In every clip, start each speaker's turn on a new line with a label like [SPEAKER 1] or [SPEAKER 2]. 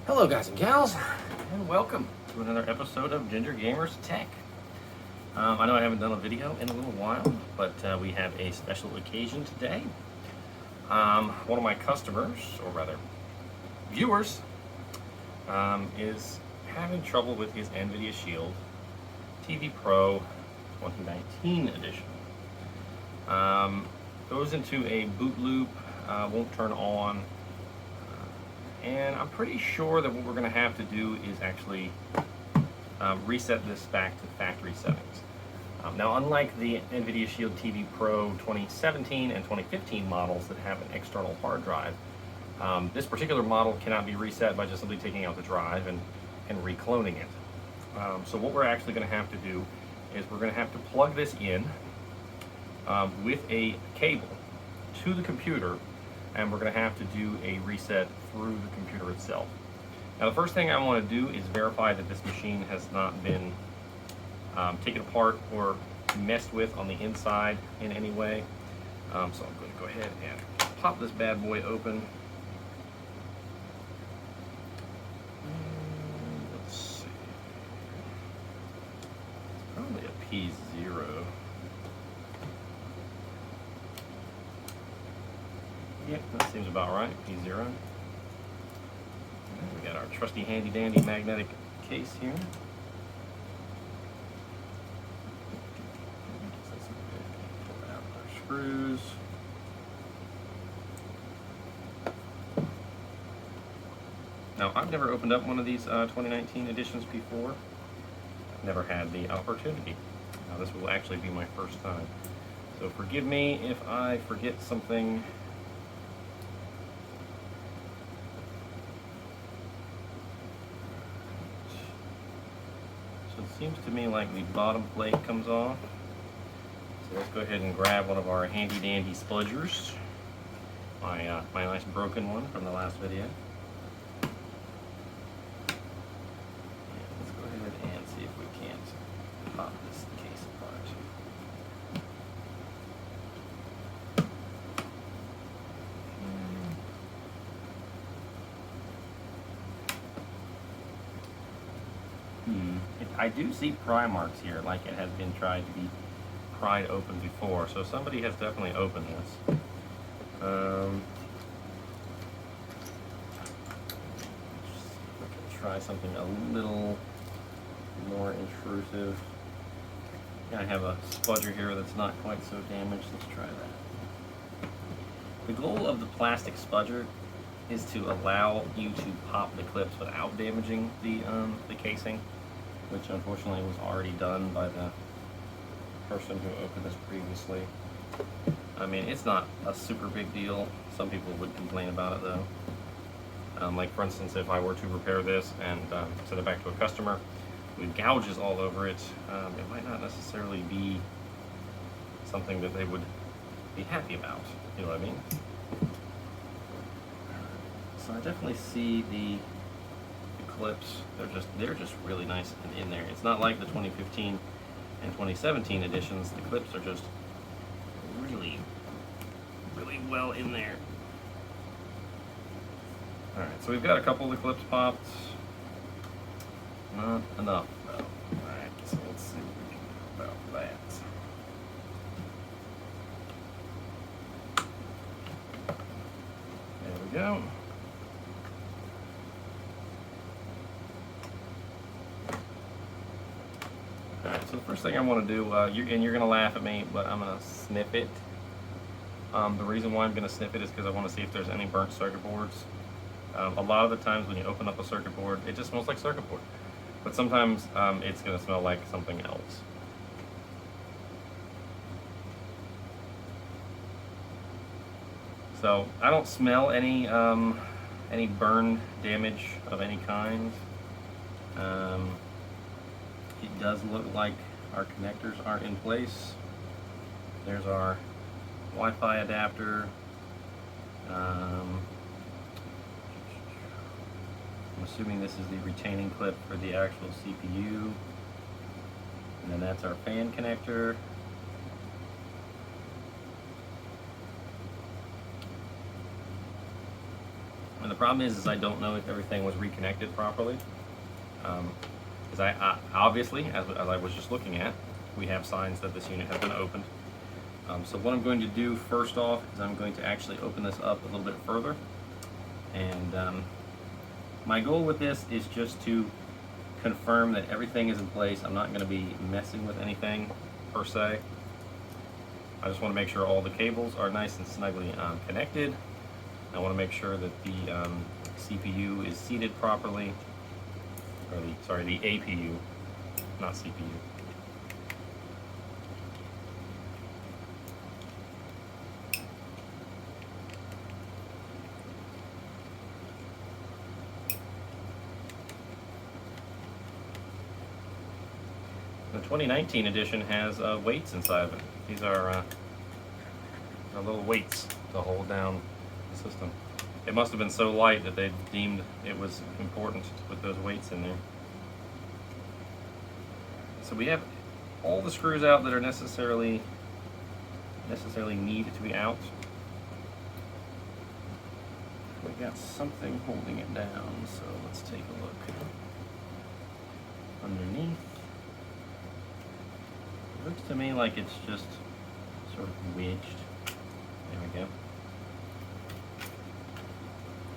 [SPEAKER 1] Hello guys and gals, and welcome to another episode of Ginger Gamers Tech. I know I haven't done a video in a little while, but we have a special occasion today. One of my customers, or rather viewers, is having trouble with his Nvidia Shield TV Pro 2019 edition. Goes into a boot loop, won't turn on. And I'm pretty sure that what we're going to have to do is actually reset this back to factory settings. Now, unlike the Nvidia Shield TV Pro 2017 and 2015 models that have an external hard drive, this particular model cannot be reset by just simply taking out the drive and recloning it. So what we're actually going to have to do is we're going to have to plug this in with a cable to the computer, and we're going to have to do a reset through the computer itself. Now, the first thing I want to do is verify that this machine has not been taken apart or messed with on the inside in any way. So I'm going to go ahead and pop this bad boy open. Let's see. It's probably a P0. Yep, that seems about right, P0. We got our trusty handy dandy magnetic case here. Pull out our screws. Now, I've never opened up one of these 2019 editions before. I've never had the opportunity. Now, this will actually be my first time. So forgive me if I forget something. Seems to me like the bottom plate comes off. So let's go ahead and grab one of our handy dandy spludgers. My nice broken one from the last video. And let's go ahead and see if we can't pop this case apart. I do see pry marks here, like it has been tried to be pried open before, so somebody has definitely opened this. Try something a little more intrusive. Yeah, I have a spludger here that's not quite so damaged. Let's try that. The goal of the plastic spludger is to allow you to pop the clips without damaging the casing, which unfortunately was already done by the person who opened this previously. I mean, it's not a super big deal. Some people would complain about it though. Like for instance, if I were to repair this and send it back to a customer with gouges all over it, it might not necessarily be something that they would be happy about. You know what I mean? So I definitely see the clips. They're just really nice and in there. It's not like the 2015 and 2017 editions. The clips are just really well in there. All right, so we've got a couple of the clips popped. Not enough though. All right, so let's see what we can do about that. There we go. Alright, so the first thing I want to do, and you're going to laugh at me, but I'm going to sniff it. The reason why I'm going to sniff it is because I want to see if there's any burnt circuit boards. A lot of the times when you open up a circuit board, it just smells like circuit board. But sometimes it's going to smell like something else. So I don't smell any burn damage of any kind. It does look like our connectors are in place. There's our Wi-Fi adapter. I'm assuming this is the retaining clip for the actual CPU. And then that's our fan connector. And the problem is I don't know if everything was reconnected properly. Because I obviously, as I was just looking at, we have signs that this unit has been opened. So what I'm going to do first off is I'm going to actually open this up a little bit further. And my goal with this is just to confirm that everything is in place. I'm not going to be messing with anything per se. I just want to make sure all the cables are nice and snugly connected. I want to make sure that the CPU is seated properly, or the APU, not CPU. The 2019 edition has weights inside of it. These are little weights to hold down the system. It must have been so light that they deemed it was important to put those weights in there. So we have all the screws out that are necessarily needed to be out. We got something holding it down, so let's take a look underneath. It looks to me like it's just sort of wedged. There we go.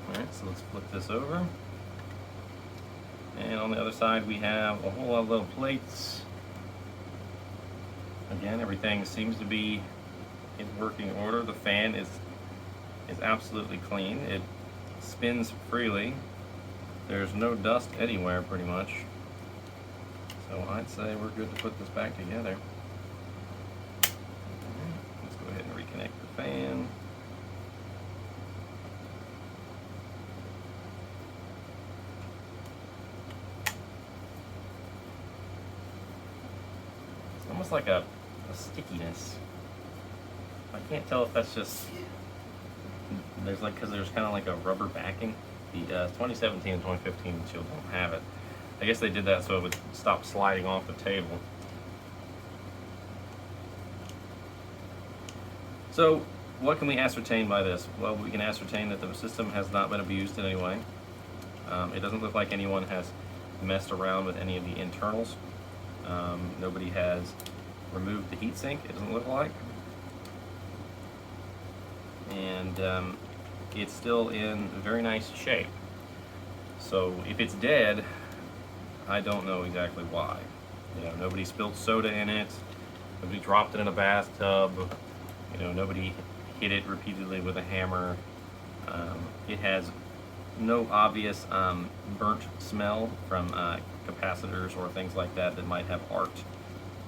[SPEAKER 1] Alright, so let's flip this over. And on the other side we have a whole lot of little plates. Again, everything seems to be in working order. The fan is absolutely clean. It spins freely. There's no dust anywhere pretty much. So I'd say we're good to put this back together. Let's go ahead and reconnect the fan. It's almost like a stickiness. I can't tell if that's just, because there's kind of like a rubber backing. The 2017 and 2015 Shield don't have it. I guess they did that so it would stop sliding off the table. So what can we ascertain by this? Well, we can ascertain that the system has not been abused in any way. It doesn't look like anyone has messed around with any of the internals. Nobody has removed the heatsink, it doesn't look like. And it's still in very nice shape. So if it's dead, I don't know exactly why. You know, nobody spilled soda in it, nobody dropped it in a bathtub, you know, nobody hit it repeatedly with a hammer. It has no obvious burnt smell from capacitors or things like that that might have arced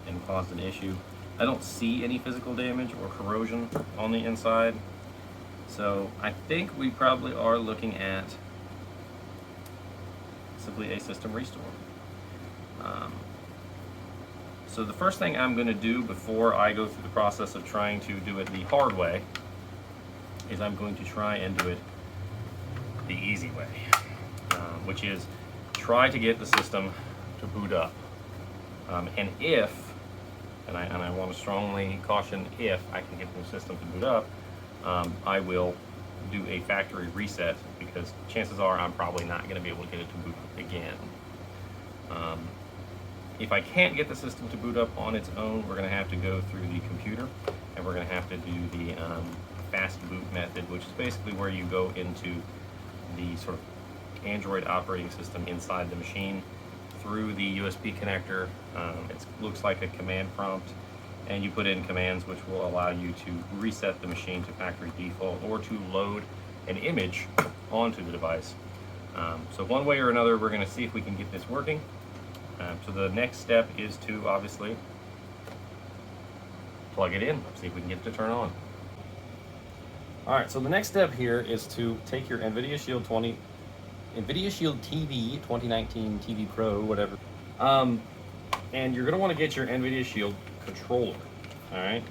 [SPEAKER 1] and caused an issue. I don't see any physical damage or corrosion on the inside. So I think we probably are looking at simply a system restore. So the first thing I'm going to do before I go through the process of trying to do it the hard way is I'm going to try and do it the easy way, which is try to get the system to boot up. And I want to strongly caution, if I can get the system to boot up, I will do a factory reset, because chances are I'm probably not going to be able to get it to boot up again. If I can't get the system to boot up on its own, we're going to have to go through the computer, and we're going to have to do the fast boot method, which is basically where you go into the sort of Android operating system inside the machine through the USB connector. It looks like a command prompt, and you put in commands which will allow you to reset the machine to factory default or to load an image onto the device. So one way or another, we're going to see if we can get this working. So the next step is to obviously plug it in, see if we can get it to turn on. Alright, so the next step here is to take your Nvidia Shield TV 2019 TV Pro, whatever, and you're going to want to get your Nvidia Shield controller. Alright,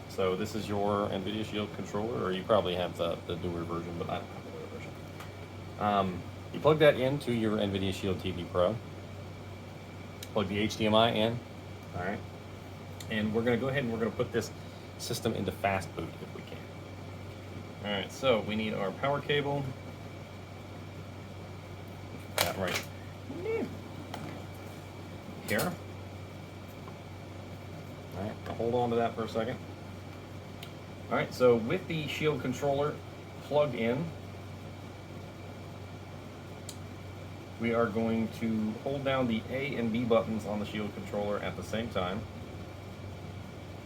[SPEAKER 1] so this is your Nvidia Shield controller, or you probably have the newer version, but I don't have the newer version. You plug that into your Nvidia Shield TV Pro, plug the HDMI in, alright, and we're going to go ahead and we're going to put this system into fast boot if we can. Alright, so we need our power cable. right here. All right, I'll hold on to that for a second. All right, so with the Shield controller plugged in, we are going to hold down the A and B buttons on the Shield controller at the same time.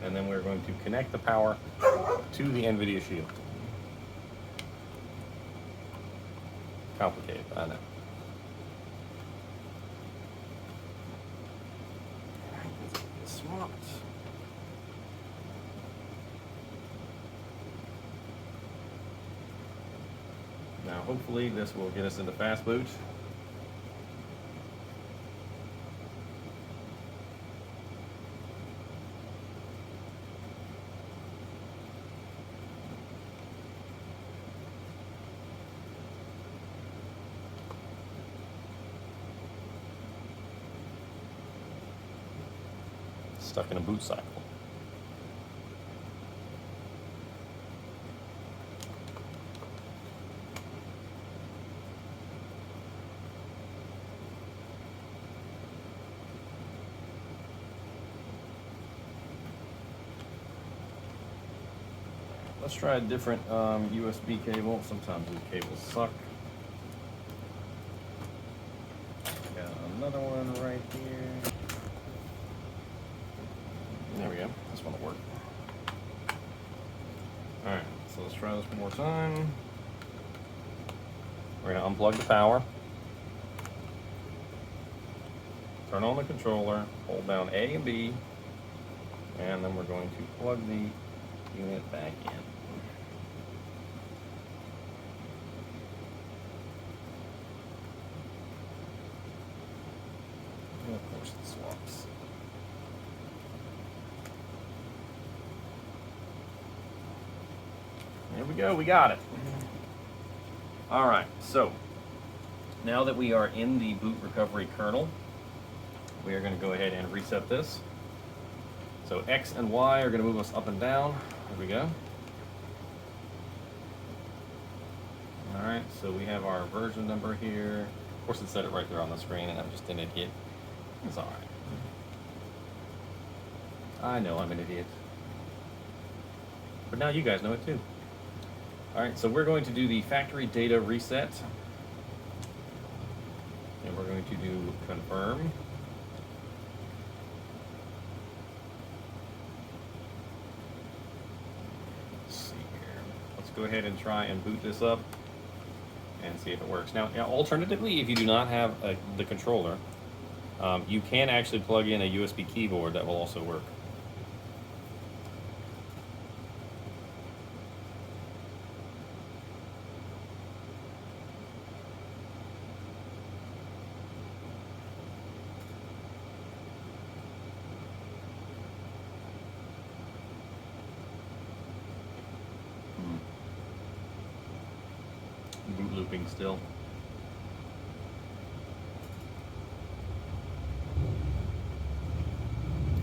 [SPEAKER 1] And then we're going to connect the power to the Nvidia Shield. Complicated, I know. Swapped. Now hopefully this will get us into Fastboot. Stuck in a boot cycle. Let's try a different USB cable. Sometimes these cables suck. Got another one right here. There we go. This one will work. Alright, so let's try this one more time. We're going to unplug the power. Turn on the controller, hold down A and B, and then we're going to plug the unit back in. And of course it swaps. There we go, we got it. All right, so now that we are in the boot recovery kernel, we are going to go ahead and reset this. So X and Y are going to move us up and down. There we go. All right, so we have our version number here. Of course, it said it right there on the screen, and I'm just an idiot. It's all right. I know I'm an idiot. But now you guys know it too. All right, so we're going to do the factory data reset. And we're going to do confirm. Let's see here. Let's go ahead and try and boot this up and see if it works. Now, alternatively, if you do not have the controller, you can actually plug in a USB keyboard that will also work. Boot looping still.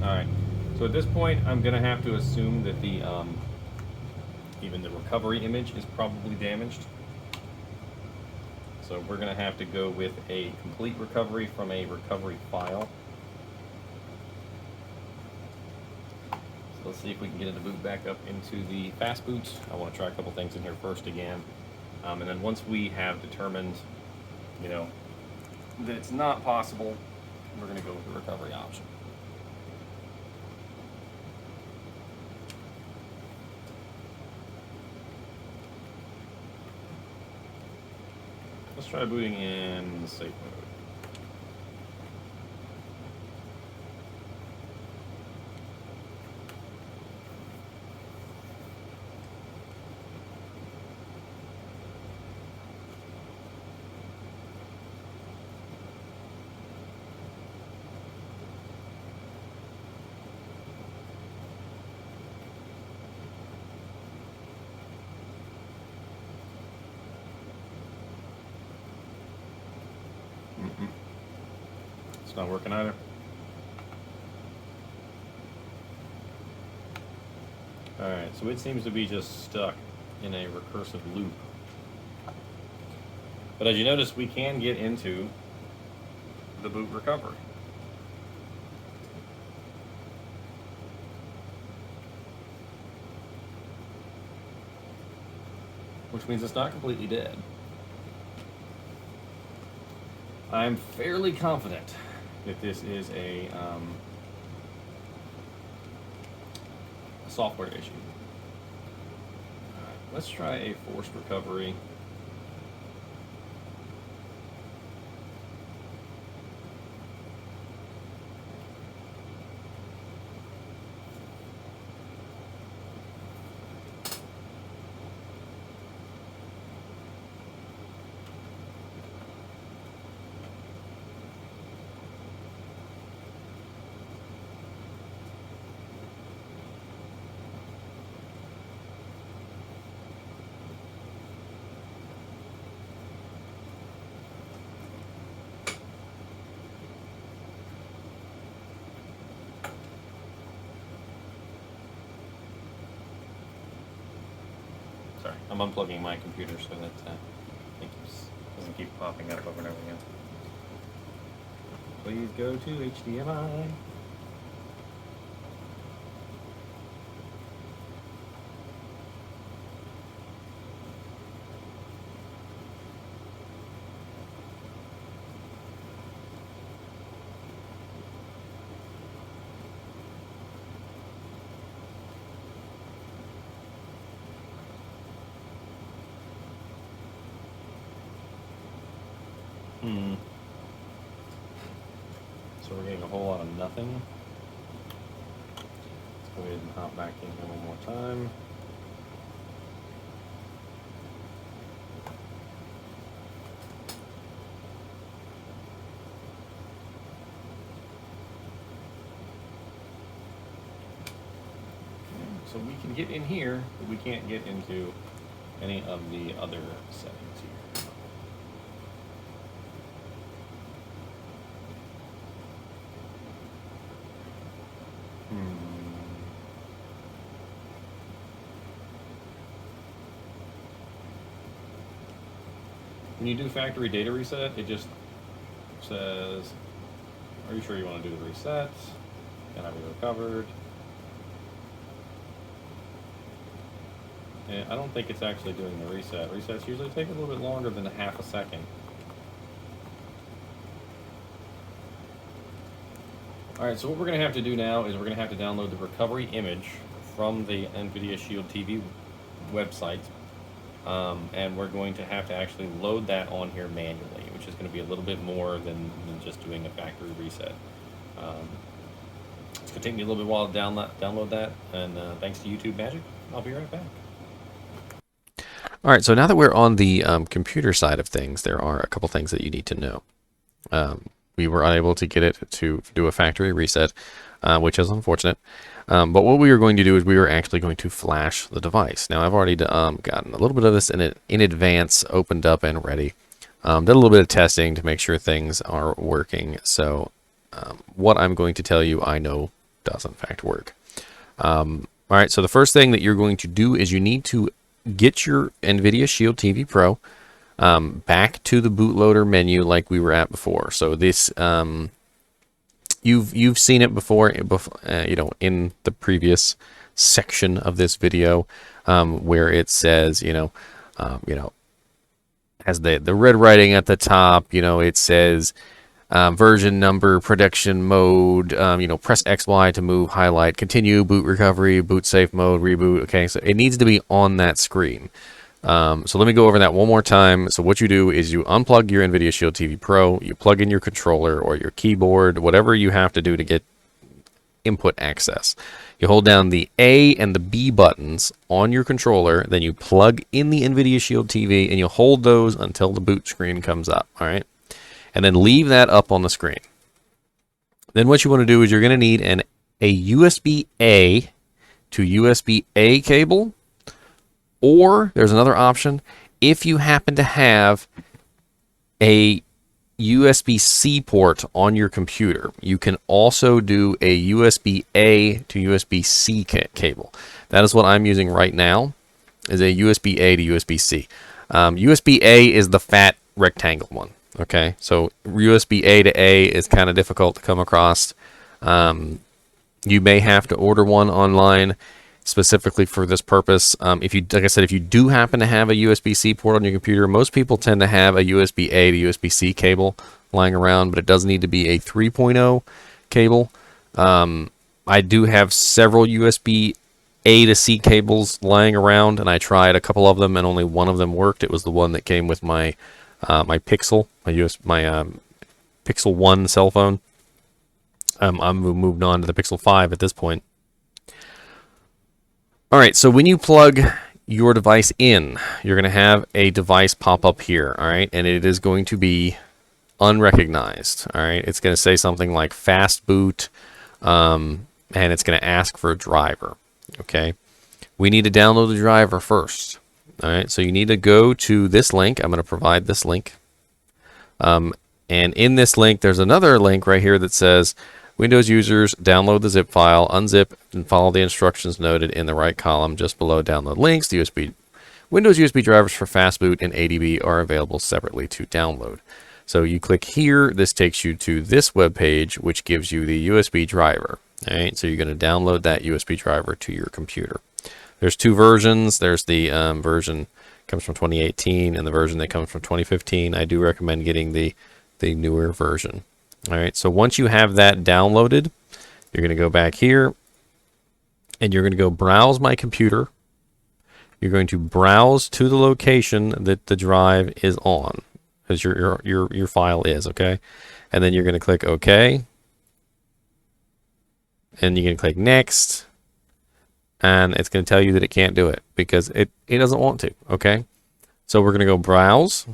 [SPEAKER 1] Alright, so at this point I'm going to have to assume that the even the recovery image is probably damaged. So we're going to have to go with a complete recovery from a recovery file. So let's see if we can get it to boot back up into the Fastboot. I want to try a couple things in here first again. And then once we have determined, you know, that it's not possible, we're going to go with the recovery option. Let's try booting in safe mode. It's not working either. Alright, so it seems to be just stuck in a recursive loop. But as you notice, we can get into the boot recovery. Which means it's not completely dead. I'm fairly confident that this is a software issue. Alright, let's try a forced recovery. Sorry, I'm unplugging my computer so that it doesn't keep popping up over and over again. Please go to HDMI. So we're getting a whole lot of nothing. Let's go ahead and hop back in here one more time. So we can get in here, but we can't get into any of the other settings here. When you do factory data reset, it just says, are you sure you want to do the reset? Can I be recovered? And I don't think it's actually doing the reset. Resets usually take a little bit longer than a half a second. Alright, so what we're going to have to do now is we're going to have to download the recovery image from the Nvidia Shield TV website. And we're going to have to actually load that on here manually, which is going to be a little bit more than just doing a factory reset. It's going to take me a little bit while to download that, and thanks to YouTube Magic, I'll be right back.
[SPEAKER 2] All right, so now that we're on the computer side of things, there are a couple things that you need to know. We were unable to get it to do a factory reset, which is unfortunate. But what we were going to do is we were actually going to flash the device. Now, I've already gotten a little bit of this in advance, opened up and ready. Did a little bit of testing to make sure things are working. So what I'm going to tell you, I know does in fact work. All right, so the first thing that you're going to do is you need to get your Nvidia Shield TV Pro back to the bootloader menu like we were at before. So this you've seen it before, you know, in the previous section of this video, where it says, you know, has the red writing at the top. You know, it says version number, production mode. You know, press XY to move, highlight, continue, boot recovery, boot safe mode, reboot. Okay, so it needs to be on that screen. So let me go over that one more time. So what you do is you unplug your Nvidia Shield TV Pro, you plug in your controller or your keyboard, whatever you have to do to get input access. You hold down the A and the B buttons on your controller, then you plug in the Nvidia Shield TV and you hold those until the boot screen comes up, all right? And then leave that up on the screen. Then what you want to do is you're going to need a USB-A to USB-A cable. Or there's another option. If you happen to have a USB-C port on your computer, you can also do a USB-A to USB-C cable. That is what I'm using right now, is a USB-A to USB-C. USB-A is the fat rectangle one. Okay, so USB A to A is kind of difficult to come across. You may have to order one online specifically for this purpose. If you, like I said, if you do happen to have a USB-C port on your computer, most people tend to have a USB A to USB-C cable lying around, but it does need to be a 3.0 cable. I do have several USB A to C cables lying around, and I tried a couple of them, and only one of them worked. It was the one that came with my my Pixel, my Pixel 1 cell phone. I'm moved on to the Pixel 5 at this point. All right, so when you plug your device in, you're going to have a device pop up here, all right? And it is going to be unrecognized, all right? It's going to say something like Fastboot, and it's going to ask for a driver, okay? We need to download the driver first, all right? So you need to go to this link. I'm going to provide this link. And in this link, there's another link right here that says, Windows users, download the zip file, unzip, and follow the instructions noted in the right column just below download links. The Windows USB drivers for Fastboot and ADB are available separately to download. So you click here, this takes you to this web page, which gives you the USB driver. All right, so you're going to download that USB driver to your computer. There's two versions. There's the version comes from 2018 and the version that comes from 2015. I do recommend getting the newer version. All right, so once you have that downloaded, you're going to go back here and you're going to go browse my computer. You're going to browse to the location that the drive is on, as your file is, okay? And then you're going to click OK. And you're going to click Next. And it's going to tell you that it can't do it because it doesn't want to, okay? So we're going to go browse.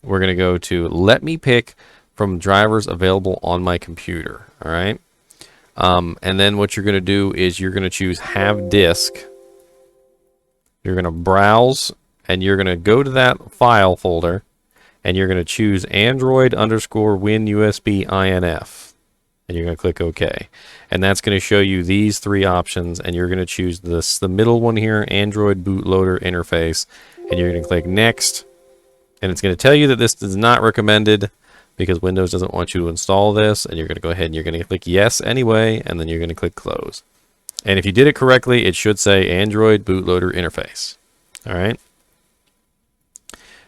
[SPEAKER 2] We're going to go to let me pick from drivers available on my computer, all right? And then what you're going to do is you're going to choose Have Disk. You're going to browse, and you're going to go to that file folder, and you're going to choose Android_WinUSB-INF. And you're going to click OK. And that's going to show you these three options, and you're going to choose the middle one here, Android Bootloader Interface, and you're going to click Next. And it's going to tell you that this is not recommended because Windows doesn't want you to install this, and you're going to go ahead and you're going to click Yes anyway, and then you're going to click Close. And if you did it correctly, it should say Android Bootloader Interface. All right.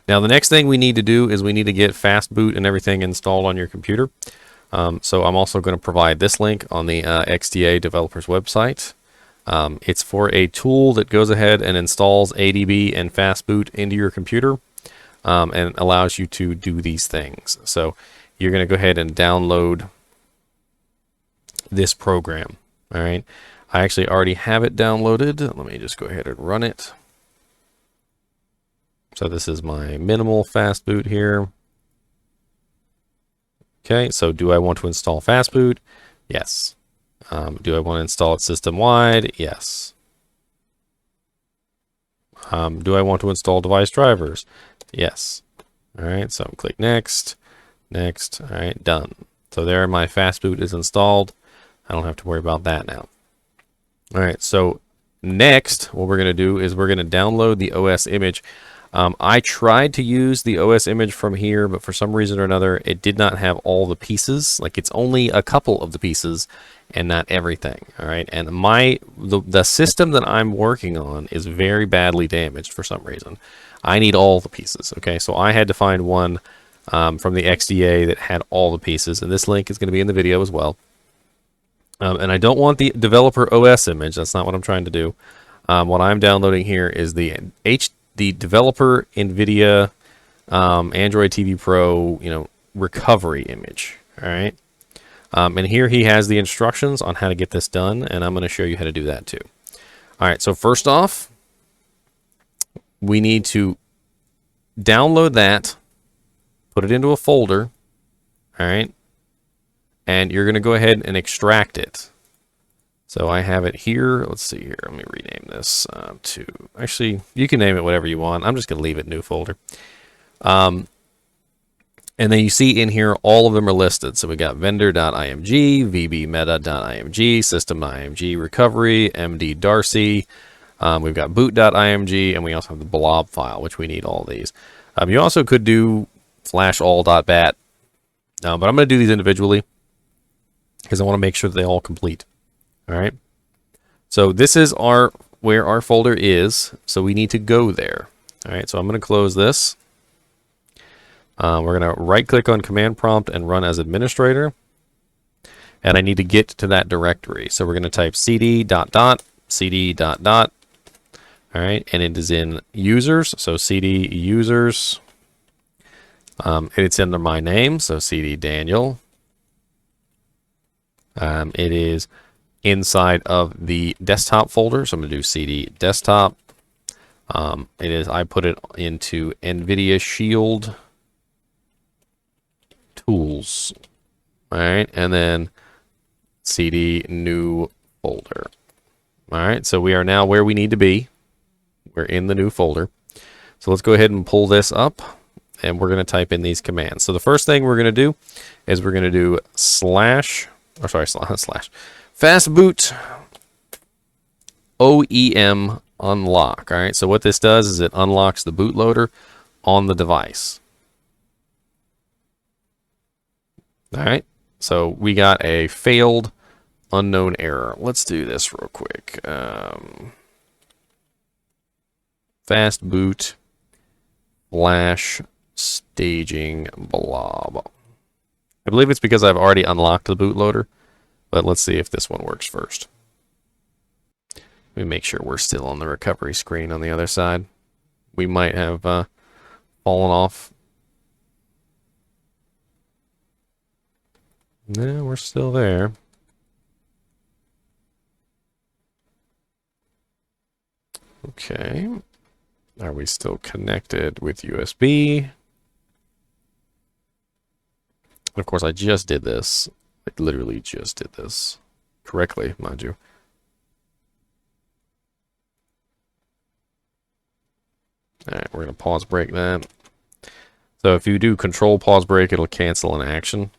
[SPEAKER 2] Now, the next thing we need to do is we need to get Fastboot and everything installed on your computer. So I'm also going to provide this link on the XDA developers website. It's for a tool that goes ahead and installs ADB and Fastboot into your computer. And allows you to do these things. So you're going to go ahead and download this program. All right. I actually already have it downloaded. Let me just go ahead and run it. So this is my minimal Fastboot here. Okay. So do I want to install Fastboot? Yes. Do I want to install it system-wide? Yes. Do I want to install device drivers? Yes. All right, so click Next, Next. All right, done. So there my Fastboot is installed. I don't have to worry about that now. All right, so next, what we're going to do is we're going to download the OS image. I tried to use the OS image from here, but for some reason or another, it did not have all the pieces. Like it's only a couple of the pieces and not everything. All right. And the system that I'm working on is very badly damaged for some reason. I need all the pieces. Okay. So I had to find one from the XDA that had all the pieces. And this link is going to be in the video as well. And I don't want the developer OS image. That's not what I'm trying to do. What I'm downloading here is the developer Nvidia Android TV Pro, recovery image. All right. And here he has the instructions on how to get this done, and I'm going to show you how to do that too. All right. So first off, we need to download that, put it into a folder. All right. And you're going to go ahead and extract it. So I have it here. Let's see here. Let me rename this to... Actually, you can name it whatever you want. I'm just going to leave it new folder. And then you see in here, all of them are listed. So we got vendor.img, vbmeta.img, system.img, recovery, md Darcy. We've got boot.img, and we also have the blob file, which we need all these. You also could do flash all.bat. But I'm going to do these individually because I want to make sure that they all complete. All right. So this is where our folder is. So we need to go there. All right. So I'm going to close this. We're going to right click on command prompt and run as administrator. And I need to get to that directory. So we're going to type cd dot dot cd dot dot. All right. And it is in users. So cd users. And it's under my name. So cd Daniel. It is inside of the desktop folder. So I'm going to do cd desktop. I put it into Nvidia Shield tools. All right. And then cd new folder. All right. So we are now where we need to be. We're in the new folder. So let's go ahead and pull this up and we're going to type in these commands. So the first thing we're going to do is we're going to do slash fastboot OEM unlock. All right. So what this does is it unlocks the bootloader on the device. All right. So we got a failed unknown error. Let's do this real quick. Fastboot flash staging blob. I believe it's because I've already unlocked the bootloader, but let's see if this one works first. Let me make sure we're still on the recovery screen on the other side. We might have fallen off. No, we're still there. Okay. Are we still connected with USB? And of course, I just did this. I literally just did this. Correctly, mind you. Alright, we're going to pause break that. So if you do control pause break, it'll cancel an action.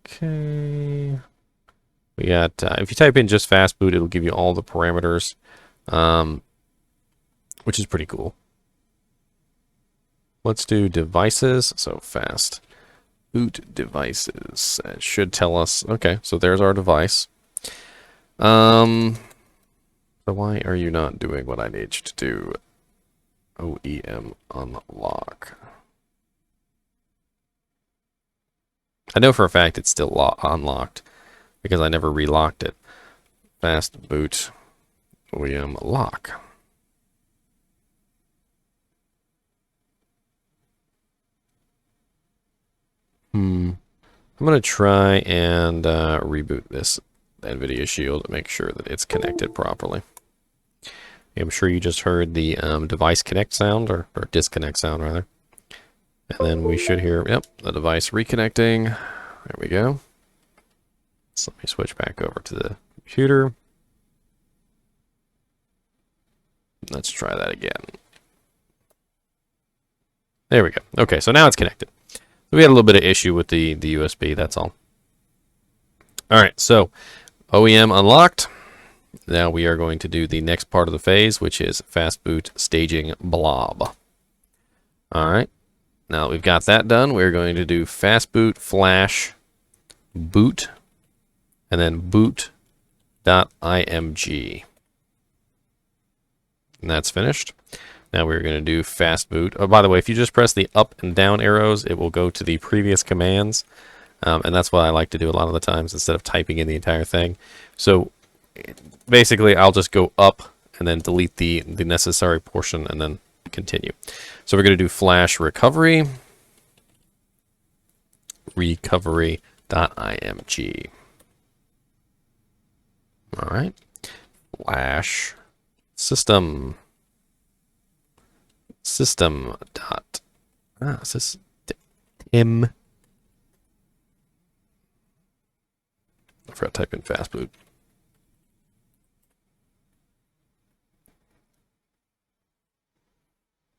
[SPEAKER 2] Okay. We got, if you type in just fastboot, it'll give you all the parameters, which is pretty cool. Let's do devices. So fast boot devices. That should tell us. Okay, so there's our device. So why are you not doing what I need you to do? OEM unlock. I know for a fact it's still unlocked because I never relocked it. Fast boot OEM lock. I'm going to try and reboot this Nvidia Shield to make sure that it's connected properly. I'm sure you just heard the device connect sound, or disconnect sound rather. And then we should hear, yep, the device reconnecting. There we go. So let me switch back over to the computer. Let's try that again. There we go. Okay, so now it's connected. We had a little bit of issue with the USB, that's all. All right, so OEM unlocked. Now we are going to do the next part of the phase, which is fastboot staging blob. All right, now that we've got that done, we're going to do fastboot flash boot and then boot.img. And that's finished. Now we're going to do fastboot. Oh, by the way, if you just press the up and down arrows, it will go to the previous commands. And that's what I like to do a lot of the times instead of typing in the entire thing. So basically, I'll just go up and then delete the necessary portion and then continue. So we're going to do flash recovery, recovery.img. All right. Flash system. System dot system. I forgot to type in fastboot.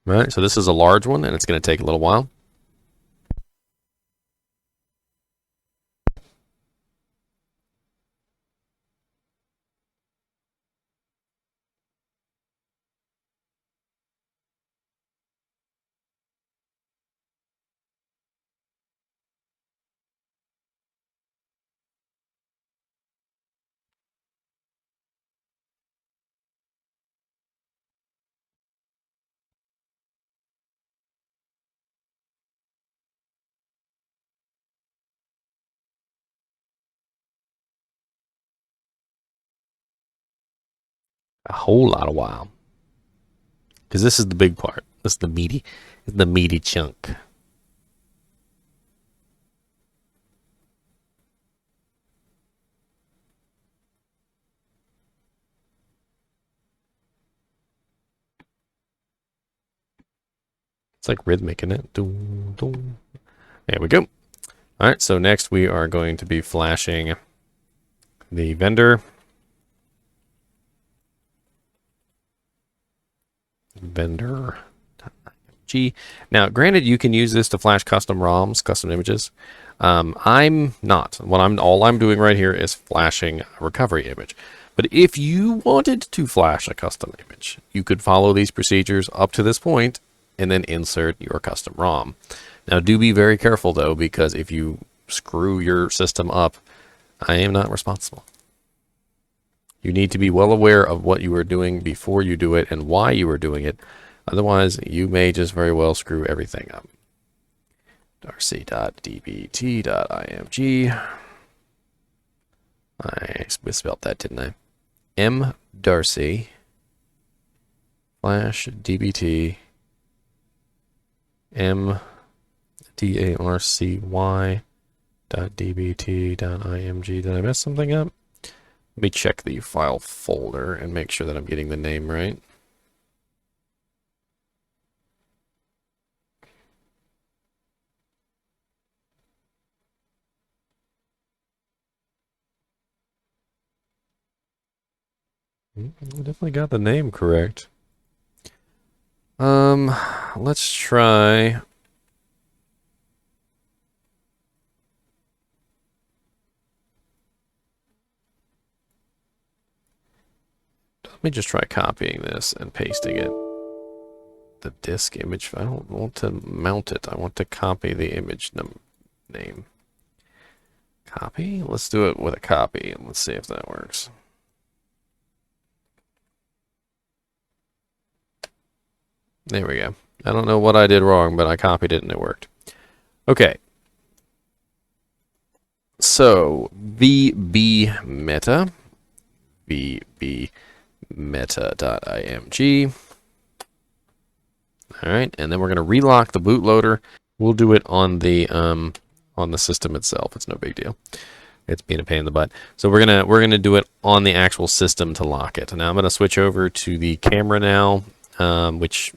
[SPEAKER 2] All right, so this is a large one, and it's going to take a little while. A whole lot of while. Because this is the big part. This is the meaty chunk. It's like rhythmic, isn't it? Doom, doom. There we go. All right, so next we are going to be flashing the vendor. Vendor.img. Now, granted, you can use this to flash custom ROMs, custom images. I'm not. All I'm doing right here is flashing a recovery image. But if you wanted to flash a custom image, you could follow these procedures up to this point and then insert your custom ROM. Now, do be very careful, though, because if you screw your system up, I am not responsible. You need to be well aware of what you are doing before you do it and why you are doing it. Otherwise, you may just very well screw everything up. Darcy.dbt.img. I misspelled that, didn't I? M Darcy / dbt M darcy.dbt.img. Did I mess something up? Let me check the file folder and make sure that I'm getting the name right. We definitely got the name correct. Let's try. Let me just try copying this and pasting it. The disk image. I don't want to mount it. I want to copy the image name. Copy? Let's do it with a copy and let's see if that works. There we go. I don't know what I did wrong, but I copied it and it worked. Okay. So, VB meta. VB meta.img. Alright, and then we're going to relock the bootloader. We'll do it on the system itself. It's no big deal. It's being a pain in the butt. So we're gonna do it on the actual system to lock it. Now I'm gonna switch over to the camera now, which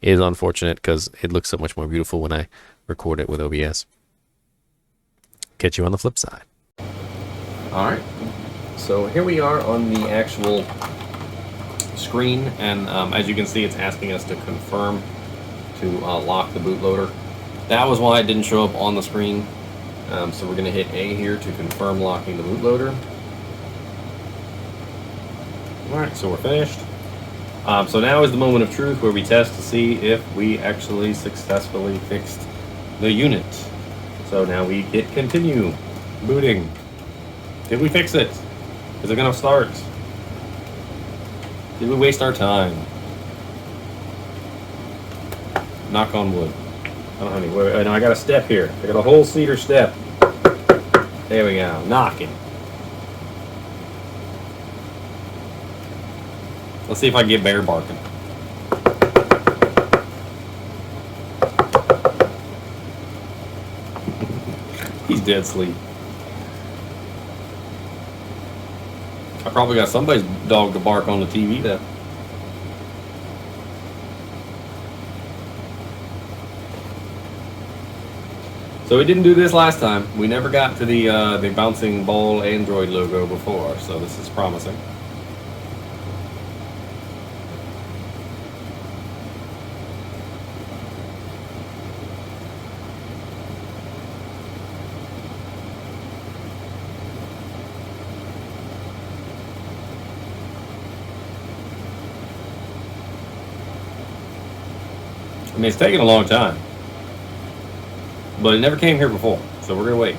[SPEAKER 2] is unfortunate because it looks so much more beautiful when I record it with OBS. Catch you on the flip side. All right. So here we are on the actual screen, and as you can see, it's asking us to confirm to lock the bootloader. That was why it didn't show up on the screen. So we're going to hit A here to confirm locking the bootloader. All right, so we're finished. So now is the moment of truth where we test to see if we actually successfully fixed the unit. So now we hit continue booting. Did we fix it? Is it going to start? Did we waste our time? Knock on wood. I don't have any. Wait, no, I got a step here. I got a whole cedar step. There we go. Knocking. Let's see if I can get bear barking. He's dead asleep. I probably got somebody's dog to bark on the TV though. So we didn't do this last time. We never got to the bouncing ball Android logo before, so this is promising. I mean, it's taken a long time. But it never came here before, so we're going to wait.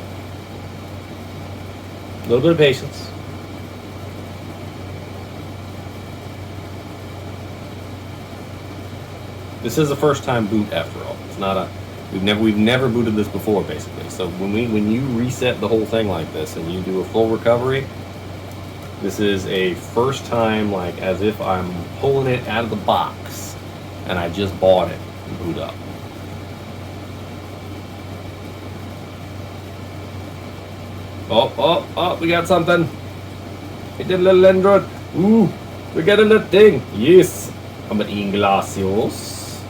[SPEAKER 2] A little bit of patience. This is a first time boot after all. It's not a we've never booted this before basically. So when you reset the whole thing like this and you do a full recovery,
[SPEAKER 1] This is a first time, like as if I'm pulling it out of the box and I just bought it and boot up. Oh, we got something. We did a little Android. Ooh, we got a little thing. Yes. I'm eating glacios.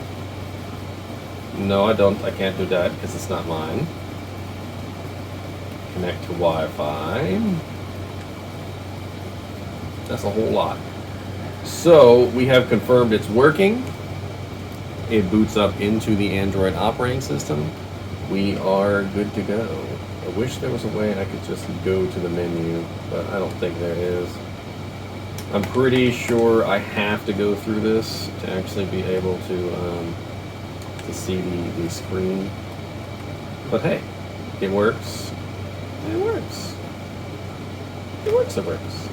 [SPEAKER 1] No, I don't. I can't do that because it's not mine. Connect to Wi-Fi. That's a whole lot. So we have confirmed it's working. It boots up into the Android operating system. We are good to go. I wish there was a way I could just go to the menu, but I don't think there is. I'm pretty sure I have to go through this to actually be able to see the screen. But hey, it works. It works. It works. It works.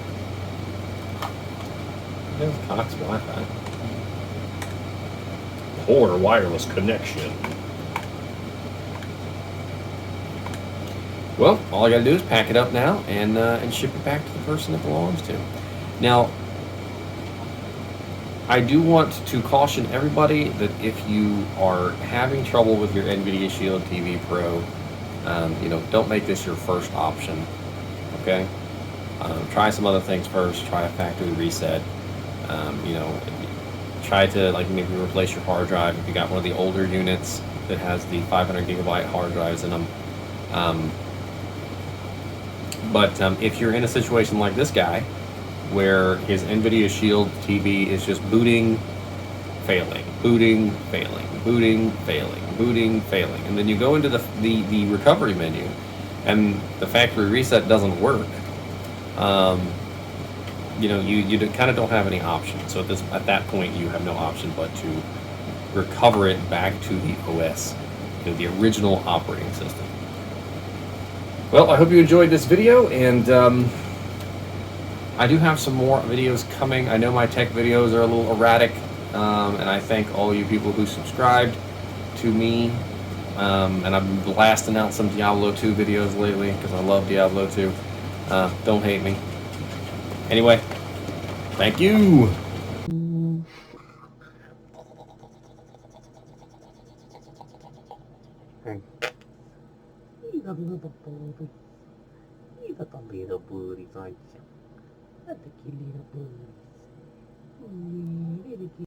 [SPEAKER 1] There's Cox Wi-Fi. Poor wireless connection. Well, all I gotta do is pack it up now and ship it back to the person it belongs to. Now, I do want to caution everybody that if you are having trouble with your Nvidia Shield TV Pro, don't make this your first option. Okay, try some other things first. Try a factory reset. Try to maybe replace your hard drive if you got one of the older units that has the 500 gigabyte hard drives in them. But if you're in a situation like this guy, where his Nvidia Shield TV is just booting, failing, booting, failing, booting, failing, booting, failing, and then you go into the recovery menu, and the factory reset doesn't work, you kind of don't have any options. So at that point, you have no option but to recover it back to the OS, the original operating system. Well, I hope you enjoyed this video, and I do have some more videos coming. I know my tech videos are a little erratic, and I thank all you people who subscribed to me. And I've been blasting out some Diablo 2 videos lately because I love Diablo 2. Don't hate me. Anyway, thank you.
[SPEAKER 3] He's a little booty. He's a little booty, aren't you? That's a cute little booty. Really cute.